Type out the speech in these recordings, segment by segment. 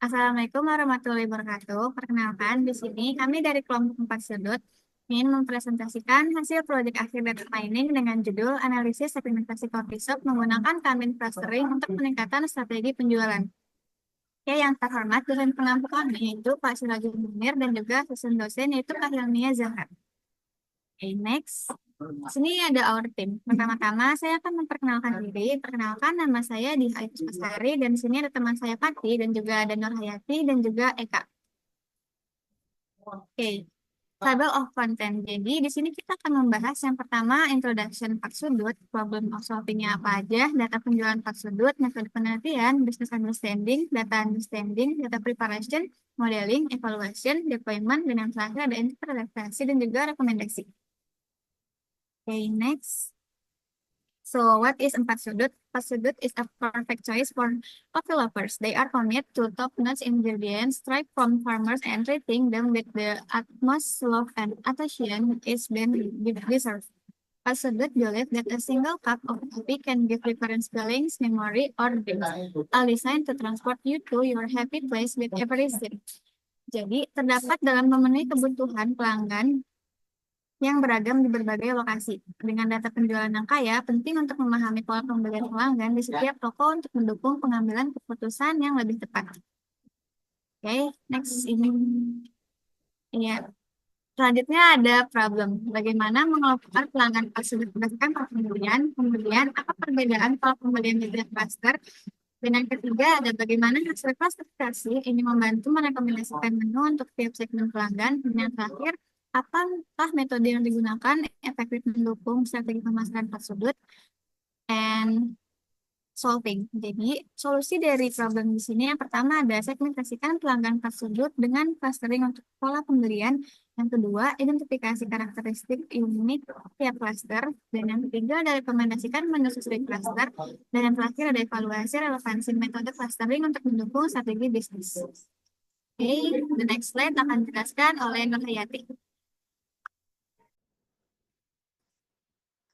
Assalamualaikum warahmatullahi wabarakatuh. Perkenalkan, di sini kami dari kelompok 4 sudut ingin mempresentasikan hasil proyek akhir data mining dengan judul Analisis Segmentasi Coffee Shop menggunakan Kamin Clustering untuk peningkatan strategi penjualan. Oke, yang terhormat dosen pengampu kami yaitu Pak Sirajul Munir dan juga dosen yaitu Kak Hilmia Zahra. Oke, next. Di sini ada our team. Pertama-tama saya akan memperkenalkan diri. Perkenalkan nama saya Diha Pasari dan di sini ada teman saya Pati dan juga ada Nur Hayati dan juga Eka. Oke, table of content. Jadi di sini kita akan membahas yang pertama introduction empat sudut, problem of solvingnya apa aja, data penjualan empat sudut, metode penelitian, business understanding, data preparation, modeling, evaluation, deployment, dan yang terakhir ada interpretasi dan juga rekomendasi. Okay, next. So, what is empat sudut? Empat sudut is a perfect choice for coffee lovers. They are committed to top-notch ingredients, straight from farmers, and treating them with the utmost love and attention is been deserved. Empat sudut believe that a single cup of coffee can give different feelings, memory, or dreams, all designed to transport you to your happy place with every sip. Jadi, terdapat dalam memenuhi kebutuhan pelanggan yang beragam di berbagai lokasi. Dengan data penjualan yang kaya, penting untuk memahami pola pembelian pelanggan di setiap toko untuk mendukung pengambilan keputusan yang lebih tepat. Oke, next ini. Ya, selanjutnya ada problem. Bagaimana mengelompokkan pelanggan tersebut berdasarkan pola pembelian, kemudian apa perbedaan pola pembelian di tiap cluster. Dan yang ketiga ada bagaimana hasil klasifikasi ini membantu merekomendasikan menu untuk tiap segmen pelanggan. Dan yang terakhir, apakah metode yang digunakan efektif mendukung strategi pemasaran per sudut and solving. Jadi, solusi dari problem di sini yang pertama ada segmentasikan pelanggan per sudut dengan clustering untuk pola pembelian. Yang kedua, identifikasi karakteristik unik tiap cluster. Dan yang ketiga, ada rekomendasikan menu sesuai cluster. Dan yang terakhir, ada evaluasi relevansi metode clustering untuk mendukung strategi bisnis. Oke, the next slide akan dijelaskan oleh Nur Hayati.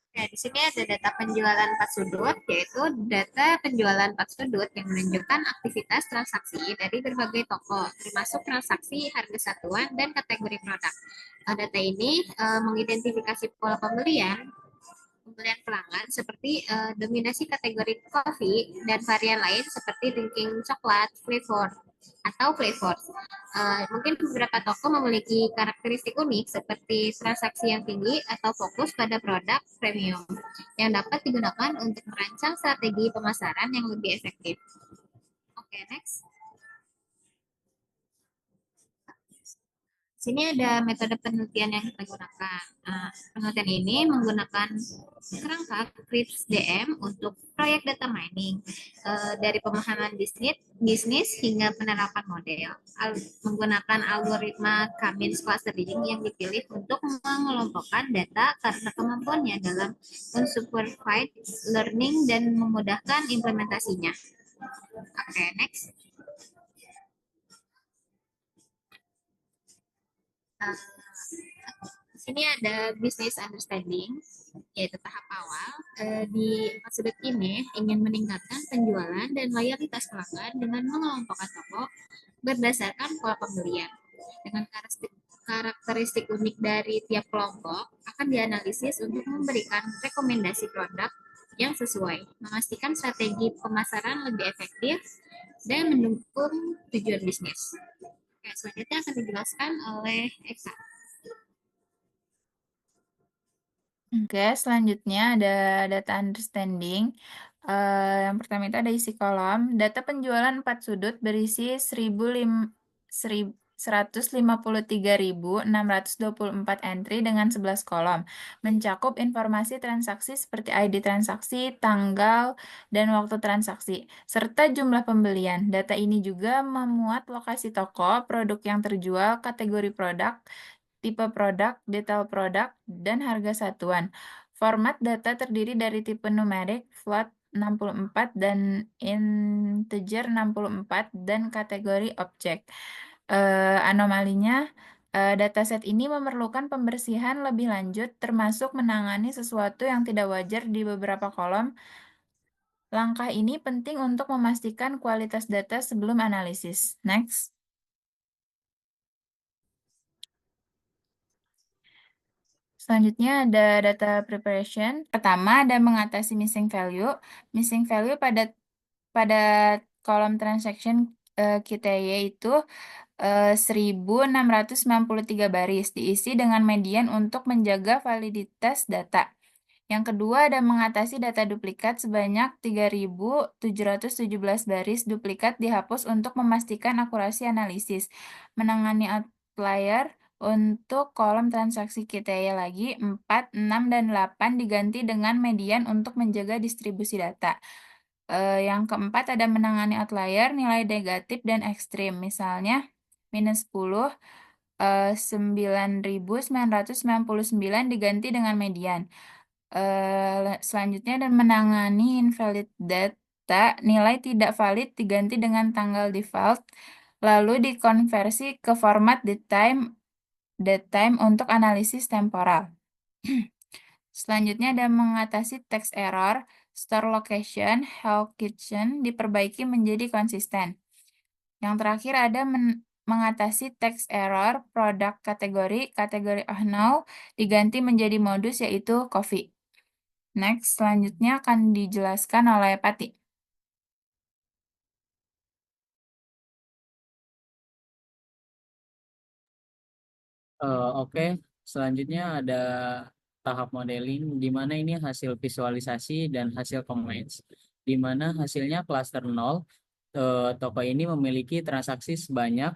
Nah, di sini ada data penjualan 4 sudut, yaitu data penjualan 4 sudut yang menunjukkan aktivitas transaksi dari berbagai toko, termasuk transaksi harga satuan dan kategori produk. Data ini mengidentifikasi pola pembelian pelanggan seperti dominasi kategori kopi dan varian lain seperti drinking coklat, flavor. Mungkin beberapa toko memiliki karakteristik unik seperti transaksi yang tinggi atau fokus pada produk premium yang dapat digunakan untuk merancang strategi pemasaran yang lebih efektif. Oke, next. Sini ada metode penelitian yang kita gunakan. Penelitian ini menggunakan kerangka CRISP DM untuk proyek data mining dari pemahaman bisnis hingga penerapan model. Menggunakan algoritma Cummins clustering yang dipilih untuk mengelompokkan data karena kemampuannya dalam unsupervised learning dan memudahkan implementasinya. Oke, next. Di sini ada business understanding, yaitu tahap awal. Di sudut ini ingin meningkatkan penjualan dan loyalitas pelanggan dengan mengelompokkan toko berdasarkan pola pembelian. Dengan karakteristik unik dari tiap kelompok akan dianalisis untuk memberikan rekomendasi produk yang sesuai, memastikan strategi pemasaran lebih efektif, dan mendukung tujuan bisnis. Oke, selanjutnya akan dijelaskan oleh Eka. Oke, selanjutnya ada data understanding. Yang pertama itu ada isi kolom. Data penjualan 4 sudut berisi 153.624 entry dengan 11 kolom. Mencakup informasi transaksi seperti ID transaksi, tanggal, dan waktu transaksi, serta jumlah pembelian. Data ini juga memuat lokasi toko, produk yang terjual, kategori produk, tipe produk, detail produk, dan harga satuan. Format data terdiri dari tipe numerik, float 64, dan integer 64, dan kategori objek. Anomalinya, dataset ini memerlukan pembersihan lebih lanjut, termasuk menangani sesuatu yang tidak wajar di beberapa kolom Langkah ini penting untuk memastikan kualitas data sebelum analisis. Next. Selanjutnya ada data preparation. Pertama ada mengatasi missing value. Missing value pada kolom transaction kita yaitu 1693 baris diisi dengan median untuk menjaga validitas data. Yang kedua ada mengatasi data duplikat sebanyak 3717 baris duplikat dihapus untuk memastikan akurasi analisis. Menangani outlier untuk kolom transaksi KTY lagi 4, 6, dan 8 diganti dengan median untuk menjaga distribusi data. Yang keempat ada menangani outlier nilai negatif dan ekstrim. Misalnya minus 10, 9.999 diganti dengan median. Selanjutnya ada menangani invalid data, nilai tidak valid diganti dengan tanggal default, lalu dikonversi ke format datetime untuk analisis temporal. Selanjutnya ada mengatasi text error, store location, help kitchen diperbaiki menjadi konsisten. Yang terakhir ada mengatasi text error, produk kategori oh no, diganti menjadi modus yaitu coffee. Next, selanjutnya akan dijelaskan oleh Pati. Oke, selanjutnya ada tahap modeling, di mana ini hasil visualisasi dan hasil comments, di mana hasilnya klaster 0, toko ini memiliki transaksi sebanyak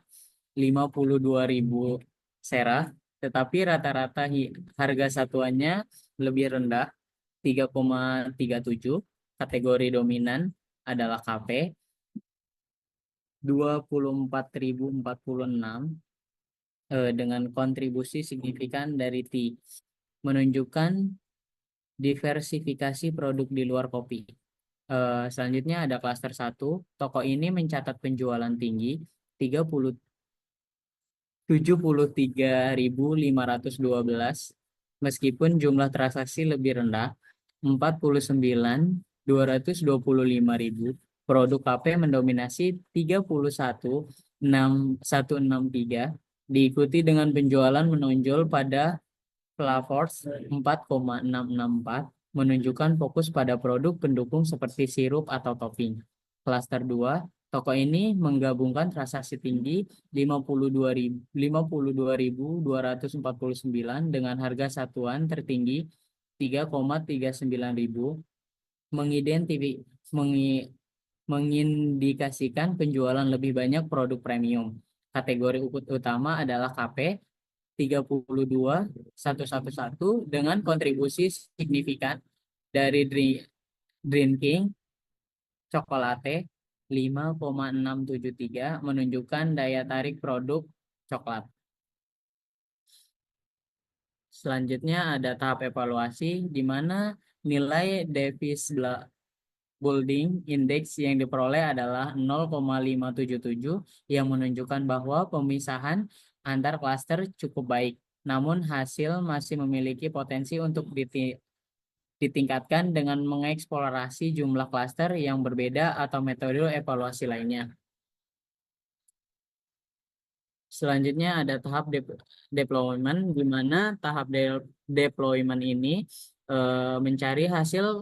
52.000 sera, tetapi rata-rata harga satuannya lebih rendah, 3,37, kategori dominan adalah KP, 24.046, dengan kontribusi signifikan dari T, menunjukkan diversifikasi produk di luar kopi. Selanjutnya ada klaster 1, toko ini mencatat penjualan tinggi 73.512, meskipun jumlah transaksi lebih rendah 49.225.000. Produk KP mendominasi 31.163, diikuti dengan penjualan menonjol pada Flavors 4,664, menunjukkan fokus pada produk pendukung seperti sirup atau topping. Klaster 2, toko ini menggabungkan transaksi tinggi 52.249 dengan harga satuan tertinggi 3,39 ribu, mengindikasikan penjualan lebih banyak produk premium. Kategori utama adalah KP 32.111 dengan kontribusi signifikan dari drinking coklat 5,673, menunjukkan daya tarik produk coklat. Selanjutnya ada tahap evaluasi, di mana nilai Davis Building Index yang diperoleh adalah 0,577, yang menunjukkan bahwa pemisahan antar klaster cukup baik, namun hasil masih memiliki potensi untuk ditingkatkan dengan mengeksplorasi jumlah klaster yang berbeda atau metode evaluasi lainnya. Selanjutnya ada tahap deployment, di mana tahap deployment ini mencari hasil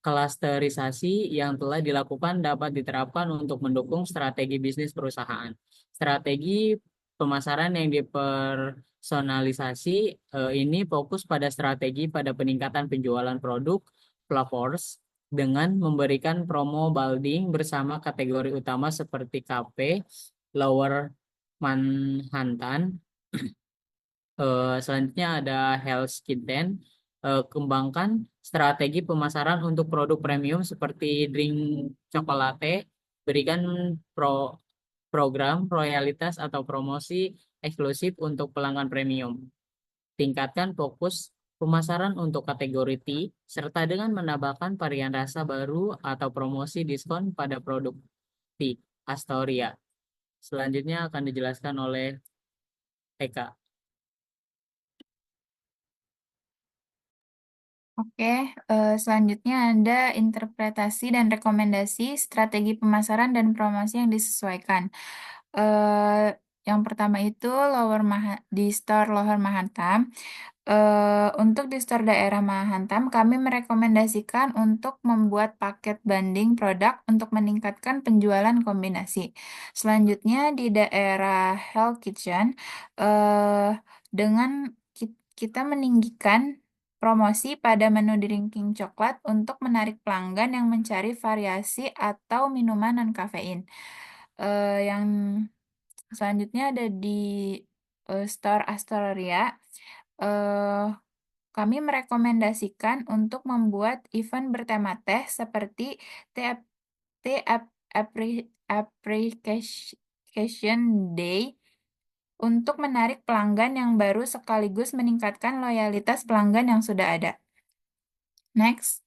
klasterisasi yang telah dilakukan dapat diterapkan untuk mendukung strategi bisnis perusahaan. Strategi pemasaran yang dipersonalisasi ini fokus pada strategi pada peningkatan penjualan produk Flavors dengan memberikan promo bundling bersama kategori utama seperti KP, Lower Manhattan. Selanjutnya ada Hell's Kitchen. Kembangkan strategi pemasaran untuk produk premium seperti drink coklat, berikan program royalitas atau promosi eksklusif untuk pelanggan premium. Tingkatkan fokus pemasaran untuk kategori tea, serta dengan menambahkan varian rasa baru atau promosi diskon pada produk tea Astoria. Selanjutnya akan dijelaskan oleh Eka. Oke, selanjutnya ada interpretasi dan rekomendasi strategi pemasaran dan promosi yang disesuaikan. Yang pertama itu di store Lower Mahantam. Untuk di store daerah Mahantam, kami merekomendasikan untuk membuat paket banding produk untuk meningkatkan penjualan kombinasi. Selanjutnya di daerah Hell Kitchen, eh, dengan kita meninggikan promosi pada menu drinking coklat untuk menarik pelanggan yang mencari variasi atau minuman non-kafein. Yang selanjutnya ada di store Astoria. Eh, Kami merekomendasikan untuk membuat event bertema teh seperti Tea Tea Appreciation Day untuk menarik pelanggan yang baru sekaligus meningkatkan loyalitas pelanggan yang sudah ada. Next,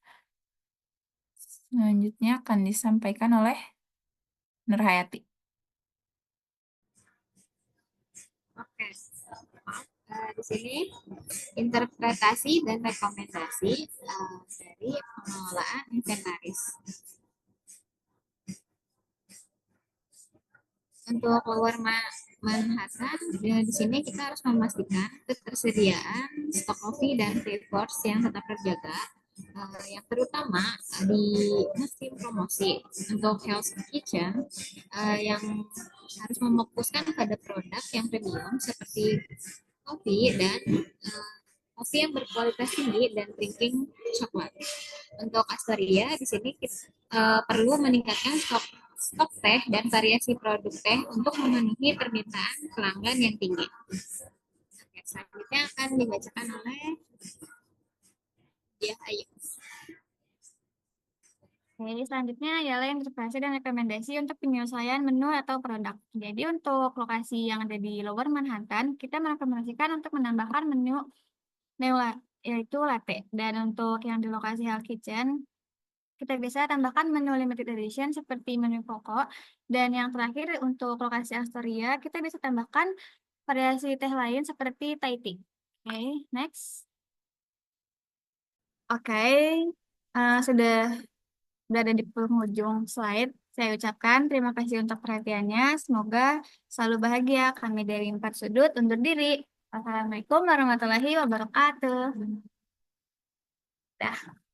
selanjutnya akan disampaikan oleh Nurhayati. Oke. Di sini interpretasi dan rekomendasi dari pengelolaan inventaris. Untuk Lower Manhattan, di sini kita harus memastikan ketersediaan stok kopi dan flavors yang tetap terjaga, yang terutama di musim promosi. Untuk Hell's Kitchen, yang harus memfokuskan pada produk yang premium seperti kopi dan kopi yang berkualitas tinggi dan drinking coklat. Untuk Astoria di sini kita perlu meningkatkan stok teh dan variasi produk teh untuk memenuhi permintaan pelanggan yang tinggi. Oke, selanjutnya akan dibacakan oleh Dia Ayu. Oke, selanjutnya ialah interpretasi dan rekomendasi untuk penyelesaian menu atau produk. Jadi untuk lokasi yang ada di Lower Manhattan, kita merekomendasikan untuk menambahkan menu yaitu latte. Dan untuk yang di lokasi Hell Kitchen, kita bisa tambahkan menu limited edition seperti menu pokok. Dan yang terakhir untuk lokasi Astoria, kita bisa tambahkan variasi teh lain seperti Thai tea. Oke, next. Oke, sudah berada di penghujung slide. Saya ucapkan terima kasih untuk perhatiannya. Semoga selalu bahagia. Kami dari Empat Sudut undur diri. Wassalamualaikum warahmatullahi wabarakatuh. Dah.